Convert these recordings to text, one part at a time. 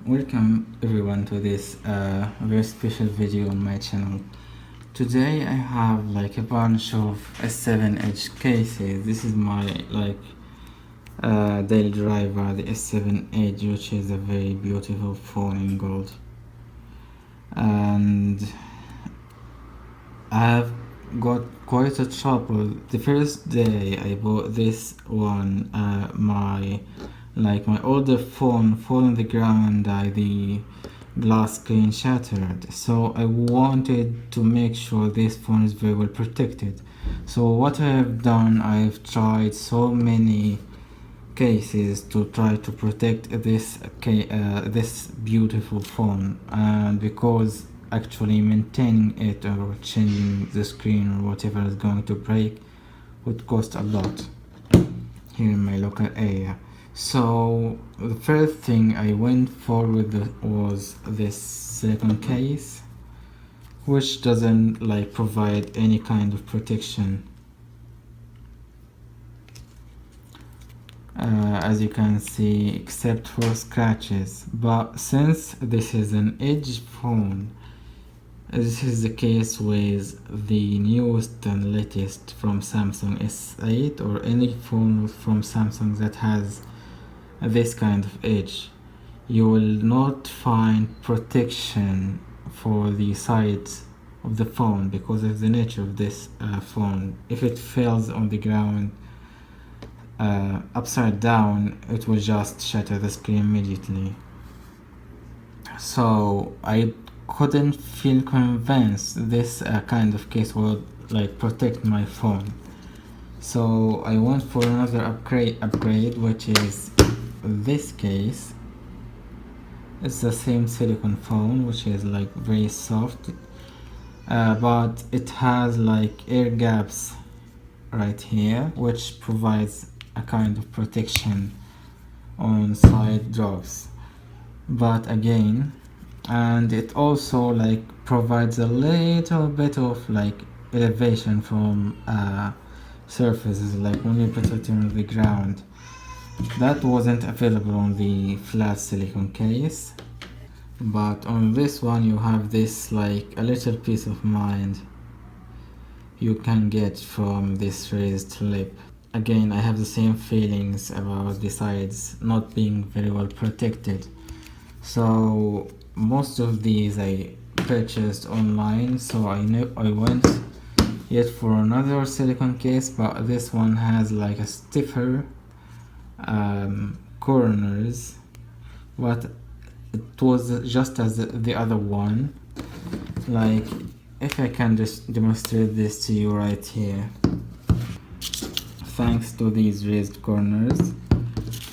Welcome everyone to this very special video on my channel. Today I have like a bunch of S7 edge cases. This is my daily driver, the S7 Edge, which is a very beautiful phone in gold. And I have got quite a trouble. The first day I bought this one, my older phone fall on the ground and the glass screen shattered. So I wanted to make sure this phone is very well protected. So what I have done, I've tried so many cases to try to protect this beautiful phone, and because actually maintaining it or changing the screen or whatever is going to break would cost a lot here in my local area. So the first thing I went for was this silicone case, which doesn't provide any kind of protection. As you can see, except for scratches. But since this is an edge phone, this is the case with the newest and latest from Samsung S8 or any phone from Samsung that has this kind of edge, you will not find protection for the sides of the phone because of the nature of this phone. If it falls on the ground upside down, it will just shatter the screen immediately. So I couldn't feel convinced this kind of case would protect my phone. So I went for another upgrade, which is this case. It's the same silicone phone, which is very soft, but it has air gaps right here, which provides a kind of protection on side drops. But again, and it also provides a little bit of elevation from surfaces, when you put it on the ground. That wasn't available on the flat silicone case, but on this one you have this a little peace of mind you can get from this raised lip. Again, I have the same feelings about the sides not being very well protected. So most of these I purchased online, so I went yet for another silicone case, but this one has a stiffer corners, but it was just as the other one. If I can just demonstrate this to you right here, thanks to these raised corners,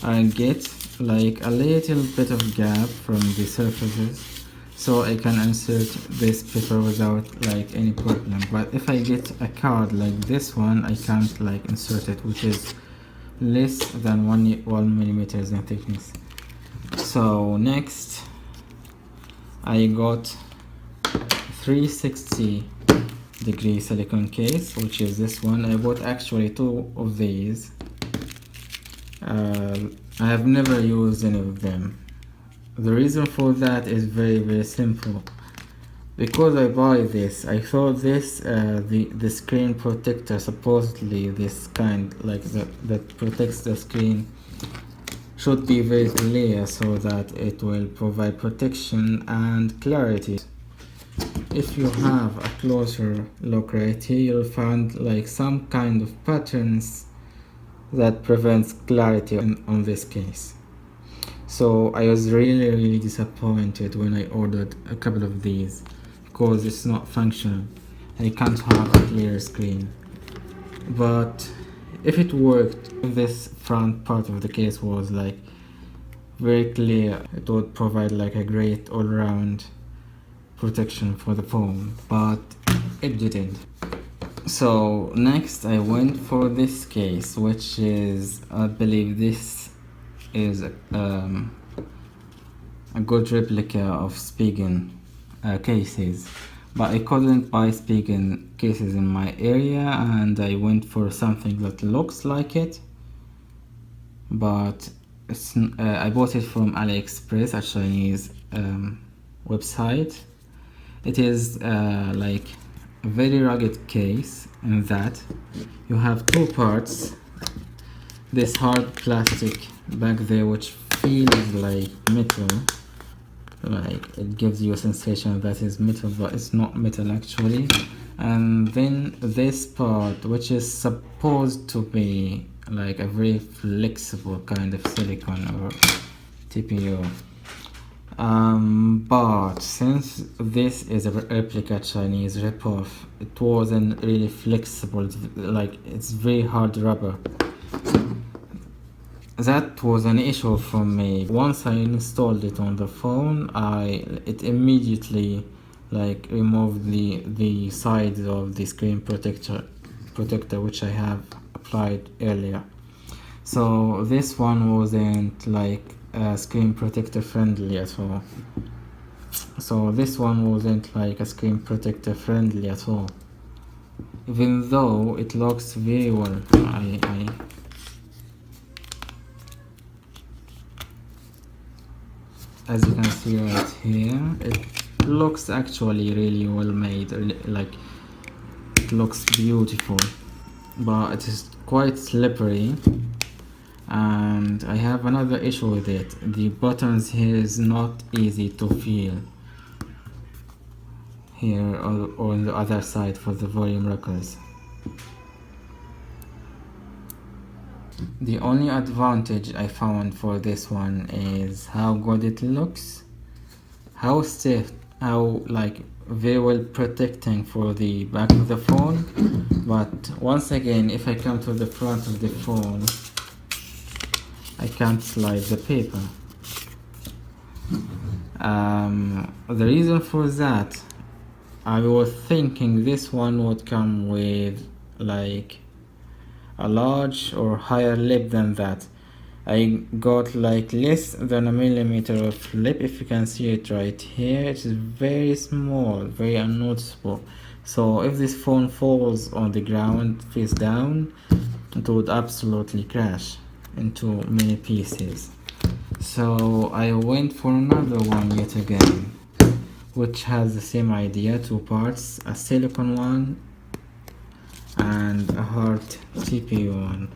I get a little bit of gap from the surfaces, so I can insert this paper without any problem. But if I get a card like this one, I can't insert it, which is less than 1 millimeters in thickness. So next I got 360-degree silicone case, which is this one. I bought actually 2 of these. I have never used any of them. The reason for that is very simple. Because I buy this, I thought this the screen protector, supposedly this kind that protects the screen, should be very clear so that it will provide protection and clarity. If you have a closer look right here, you'll find some kind of patterns that prevents clarity on this case. So I was really disappointed when I ordered a couple of these, because it's not functional. I can't have a clear screen. But if it worked, if this front part of the case was very clear, it would provide a great all-round protection for the phone, but it didn't. So next I went for this case, which is, I believe this is a good replica of Spigen cases, but I couldn't buy Spigen cases in my area, and I went for something that looks like it, but I bought it from AliExpress, a Chinese website. It is like a very rugged case in that you have two parts. This hard plastic back there which feels like metal, like it gives you a sensation that is metal, but it's not metal actually. And then this part which is supposed to be like a very flexible kind of silicone or TPU. But since this is a replica Chinese ripoff, it wasn't really flexible, like it's very hard rubber. That was an issue for me. Once I installed it on the phone, it immediately like removed the sides of the screen protector which I have applied earlier. So this one wasn't like screen protector friendly at all. Even though it looks very well. As you can see right here, it looks actually really well made, like it looks beautiful, but it is quite slippery. And I have another issue with it. The buttons here is not easy to feel here or on the other side for the volume rockers. The only advantage I found for this one is how good it looks, how stiff, how like very well protecting for the back of the phone. But once again, if I come to the front of the phone, I can't slide the paper. The reason for that, I was thinking this one would come with like a large or higher lip than that. I got like less than a millimeter of lip. If you can see it right here, it is very small, very unnoticeable. So if this phone falls on the ground face down, it would absolutely crash into many pieces. So I went for another one yet again, which has the same idea, two parts, a silicone one and a hard TPU one.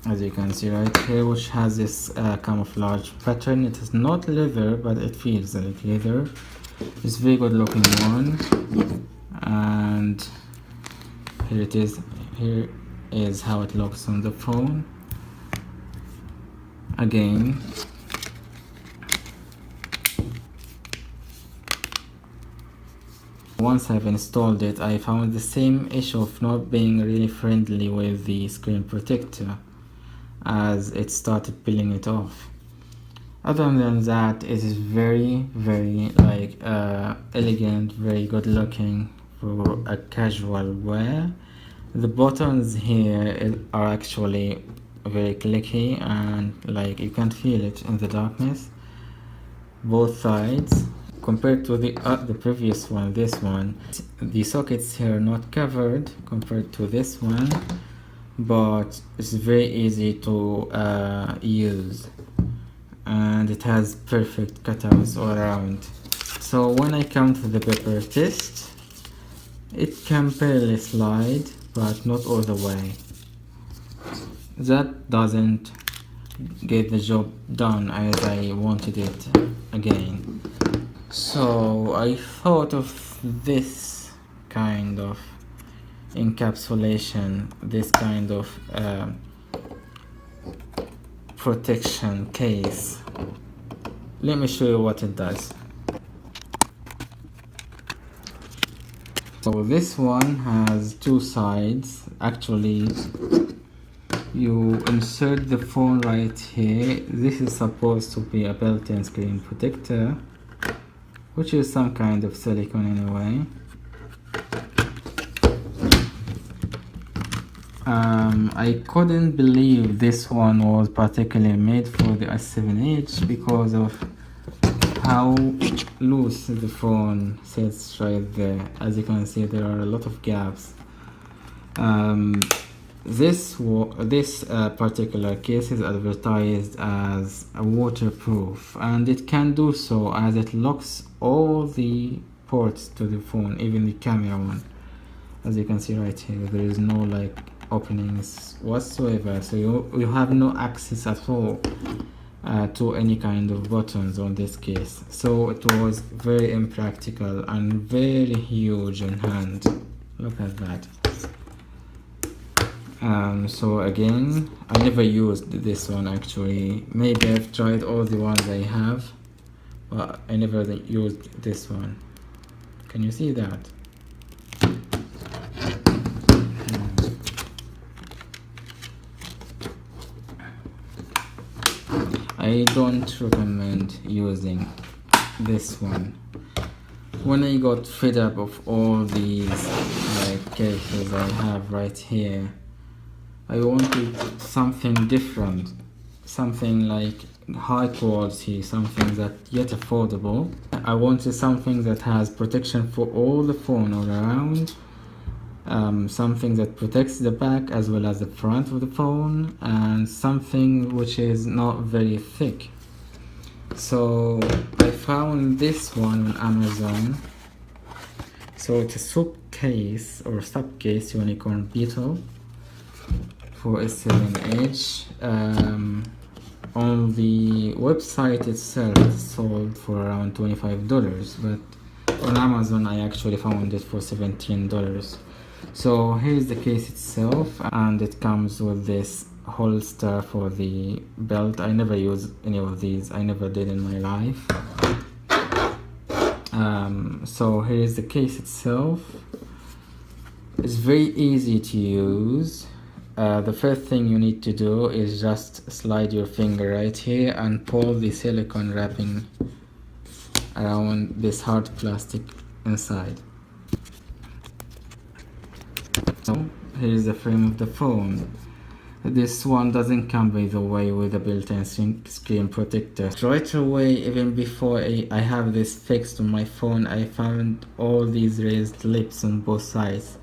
As you can see right here, which has this camouflage pattern. It is not leather, but it feels like leather. It's a very good looking one. And here it is. Here is how it looks on the phone. Again, once I've installed it, I found the same issue of not being really friendly with the screen protector as it started peeling it off. Other than that, it is very like elegant, very good looking for a casual wear. The buttons here are actually very clicky and like you can't feel it in the darkness. Both sides. Compared to the previous one, this one, the sockets here are not covered compared to this one, but it's very easy to use, and it has perfect cutouts all around. So when I come to the paper test, it can barely slide, but not all the way. That doesn't get the job done as I wanted it again. So I thought of this kind of encapsulation, this kind of protection case. Let me show you what it does. So this one has two sides. Actually, you insert the phone right here. This is supposed to be a built-in screen protector, which is some kind of silicone anyway. I couldn't believe this one was particularly made for the S7H because of how loose the phone sits right there. As you can see, there are a lot of gaps. this particular case is advertised as a waterproof, and it can do so as it locks all the ports to the phone, even the camera one. As you can see right here, there is no like openings whatsoever, so you have no access at all to any kind of buttons on this case. So it was very impractical and very huge in hand. Look at that. So again, I never used this one actually. Maybe I've tried all the ones I have, but I never used this one. Can you see that? I don't recommend using this one. When I got fed up of all these like cases I have right here, I wanted something different, something like high quality, something that yet affordable. I wanted something that has protection for all the phone all around, something that protects the back as well as the front of the phone, and something which is not very thick. So I found this one on Amazon. So it's a Supcase or Supcase unicorn beetle for a 7-inch. On the website itself it's sold for around $25, but on Amazon I actually found it for $17. So here's the case itself, and it comes with this holster for the belt. I never use any of these, I never did in my life. So here's the case itself. It's very easy to use. The first thing you need to do is just slide your finger right here and pull the silicone wrapping around this hard plastic inside. So here's the frame of the phone. This one doesn't come, by the way, with a built-in screen protector. Right away, even before I have this fixed on my phone, I found all these raised lips on both sides.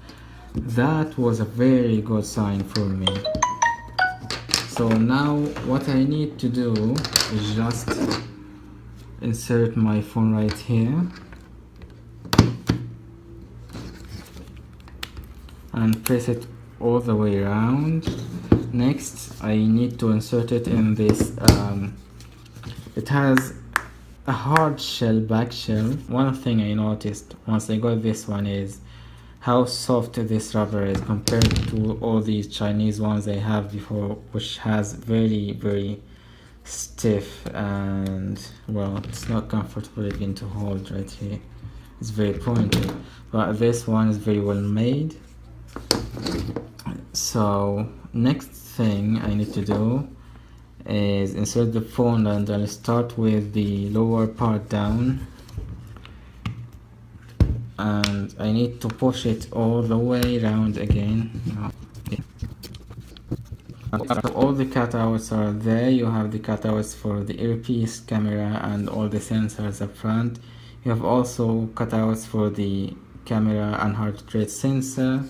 That was a very good sign for me. So now what I need to do is just insert my phone right here and press it all the way around. Next I need to insert it in this it has a hard shell, back shell. One thing I noticed once I got this one is how soft this rubber is compared to all these Chinese ones I have before, which has very stiff, and well, it's not comfortable even to hold right here. It's very pointy, but this one is very well made. So next thing I need to do is insert the phone, and I'll start with the lower part down, and I need to push it all the way around again. All the cutouts are there. You have the cutouts for the earpiece, camera, and all the sensors up front. You have also cutouts for the camera and heart rate sensor.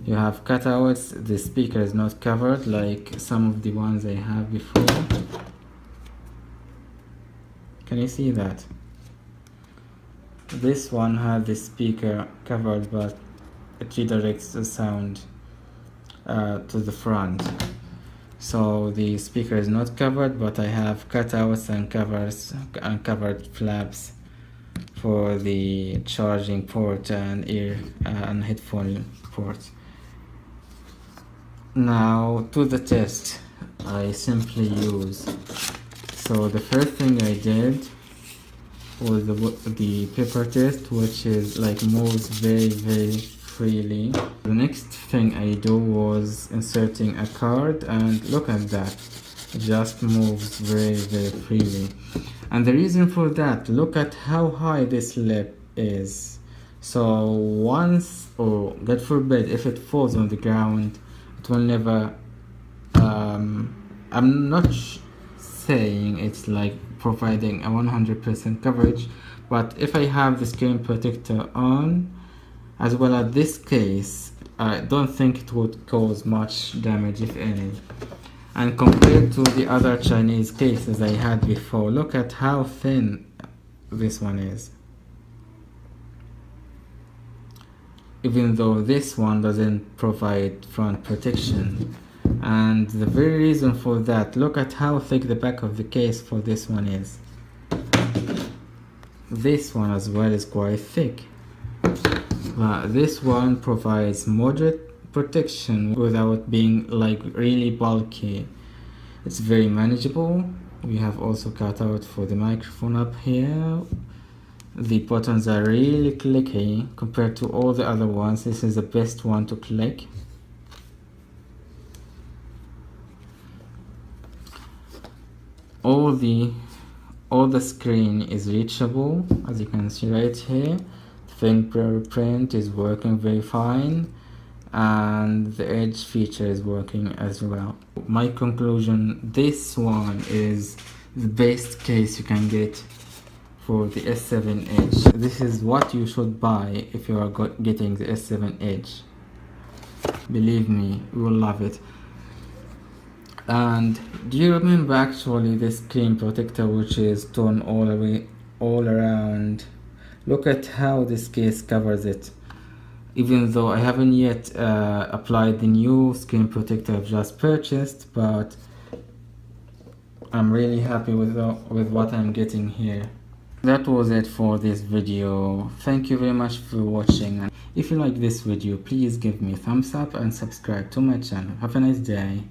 You have cutouts. The speaker is not covered like some of the ones I have before. Can you see that? This one had the speaker covered, but it redirects the sound to the front. So the speaker is not covered, but I have cutouts and covers and covered flaps for the charging port and ear and headphone port. Now to the test I simply use. So the first thing I did was the paper test, which is like moves very freely. The next thing I do was inserting a card, and look at that, it just moves very freely. And the reason for that, look at how high this lip is. So once, or God forbid, if it falls on the ground, it will never I'm not saying it's like providing a 100% coverage, but if I have the screen protector on as well as this case, I don't think it would cause much damage, if any. And compared to the other Chinese cases I had before, look at how thin this one is. Even though this one doesn't provide front protection. And the very reason for that, look at how thick the back of the case for this one is. This one as well is quite thick. This one provides moderate protection without being like really bulky. It's very manageable. We have also cut out for the microphone up here. The buttons are really clicky compared to all the other ones. This is the best one to click. All the screen is reachable, as you can see right here. Fingerprint is working very fine, and the edge feature is working as well. My conclusion, this one is the best case you can get for the S7 Edge. This is what you should buy if you are getting the S7 Edge. Believe me, you will love it. And do you remember actually the screen protector, which is torn all around? Look at how this case covers it. Even though I haven't yet applied the new screen protector I've just purchased, but I'm really happy with what I'm getting here. That was it for this video. Thank you very much for watching, and if you like this video, please give me a thumbs up and subscribe to my channel. Have a nice day.